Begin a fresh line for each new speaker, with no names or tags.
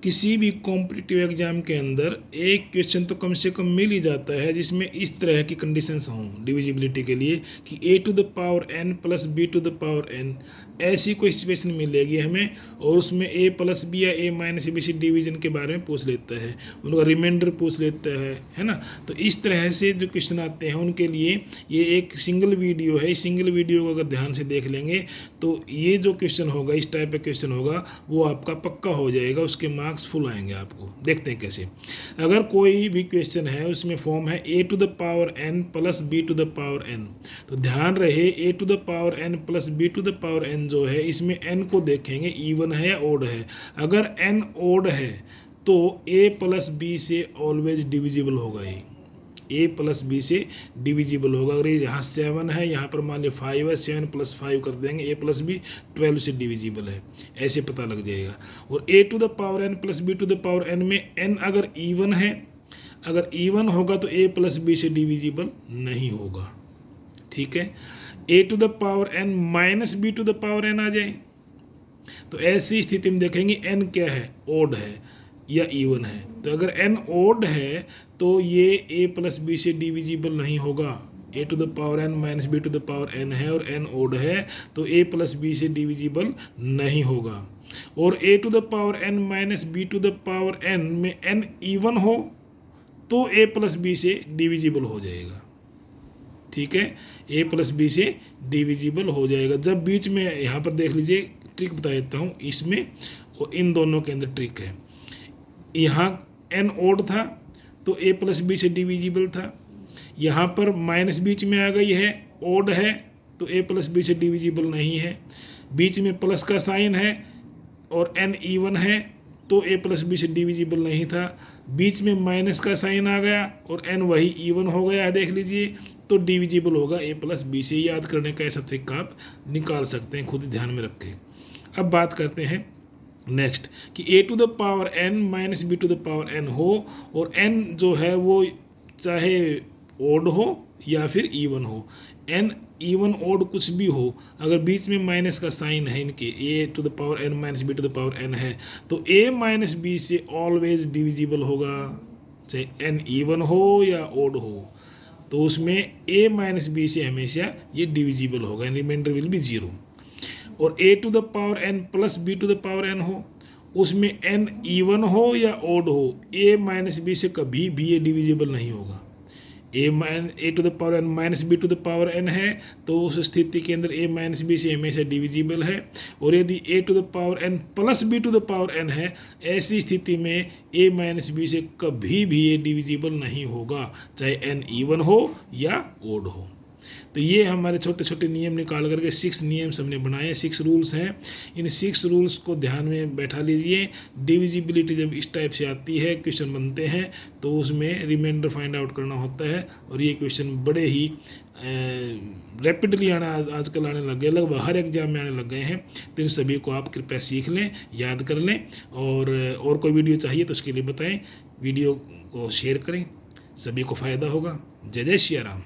किसी भी competitive exam के अंदर एक क्वेश्चन तो कम से कम मिल ही जाता है जिसमें इस तरह की कंडीशंस हों डिविजिबिलिटी के लिए कि a to the power n plus b to the power n, ऐसी कोई सिचुएशन मिलेगी हमें और उसमें a प्लस बी या a माइनस बी सी डिवीजन के बारे में पूछ लेता है, उनका रिमाइंडर पूछ लेता है ना। तो इस तरह से जो क्वेश्चन आते हैं उनके लिए ये एक सिंगल वीडियो है। इस सिंगल वीडियो को अगर ध्यान से देख लेंगे तो ये जो क्वेश्चन होगा, इस टाइप का क्वेश्चन होगा, वो आपका पक्का हो जाएगा, उसके मार्क्स फुल आएंगे आपको। देखते हैं कैसे। अगर कोई भी क्वेश्चन है उसमें फॉर्म है a to the power n plus b to the power n, तो ध्यान रहे a to the power n plus b to the power n जो है इसमें n को देखेंगे इवन है या ओड है। अगर n ओड है तो a प्लस b से ऑलवेज डिविजिबल होगा, ये a प्लस बी से डिविजिबल होगा। अगर यहाँ 7 है, यहाँ पर मान लीजिए 5 है, 7 प्लस 5 कर देंगे, a प्लस बी 12 से डिविजिबल है, ऐसे पता लग जाएगा। और a to the power n plus b to the power n में n अगर इवन है, अगर इवन होगा तो a प्लस बी से डिविजिबल नहीं होगा, ठीक है। a to the power n minus B to the power n आ जाए तो ऐसी स्थिति में देखेंगे n क्या है, ओड है या इवन है। तो अगर n ओड है तो ये a प्लस बी से डिविजिबल नहीं होगा। a to the power n minus B to the power n है और n ओड है तो a प्लस बी से डिविजिबल नहीं होगा। और a to the power n minus B to the power n में n इवन हो तो a प्लस बी से डिविजिबल हो जाएगा, ठीक है। a प्लस बी से डिविजिबल हो जाएगा जब बीच में, यहाँ पर देख लीजिए ट्रिक बता देता हूँ इसमें, और इन दोनों के अंदर ट्रिक है। यहाँ n ओड था तो a प्लस बी से डिविजिबल था, यहाँ पर माइनस बीच में आ गई है, ओड है तो a प्लस बी से डिविजिबल नहीं है। बीच में प्लस का साइन है और n इवन है तो a प्लस बी से डिविजिबल नहीं था। बीच में माइनस का साइन आ गया और n वही इवन हो गया, देख लीजिए, तो डिविजिबल होगा a प्लस बी से। याद करने का ऐसा तरीका आप निकाल सकते हैं, खुद ध्यान में रखें। अब बात करते हैं नेक्स्ट कि a to the power n minus B to the power n हो और n जो है वो चाहे ओड हो या फिर इवन हो, n इवन ओड कुछ भी हो, अगर बीच में माइनस का साइन है इनके, a to the power n minus B to the power n है तो a माइनस बी से ऑलवेज डिविजिबल होगा, चाहे n इवन हो या ओड हो, तो उसमें a माइनस बी से हमेशा ये डिविजिबल होगा, रिमाइंडर विल बी 0। और a to the power n plus b to the power n हो, उसमें n इवन हो या ओड हो, a माइनस बी से कभी भी ये डिविजिबल नहीं होगा। a to the power n minus B to the power n है तो उस स्थिति के अंदर a माइनस बी से हमेशा डिविजिबल है। और यदि a to the power n plus b to the power n है, ऐसी स्थिति में a माइनस बी से कभी भी ये डिविजिबल नहीं होगा, चाहे n इवन हो या ओड हो। तो ये हमारे छोटे छोटे नियम निकाल करके 6 नियम हमने बनाए, 6 रूल्स हैं। इन 6 रूल्स को ध्यान में बैठा लीजिए। डिविजिबिलिटी जब इस टाइप से आती है, क्वेश्चन बनते हैं तो उसमें रिमाइंडर फाइंड आउट करना होता है। और ये क्वेश्चन बड़े ही रैपिडली आजकल आने लग गए, लगभग हर एग्जाम में आने लग गए हैं। तो इन सभी को आप कृपया सीख लें, याद कर लें। और कोई वीडियो चाहिए तो उसके लिए बताएं, वीडियो को शेयर करें, सभी को फ़ायदा होगा। जय जय श्री राम।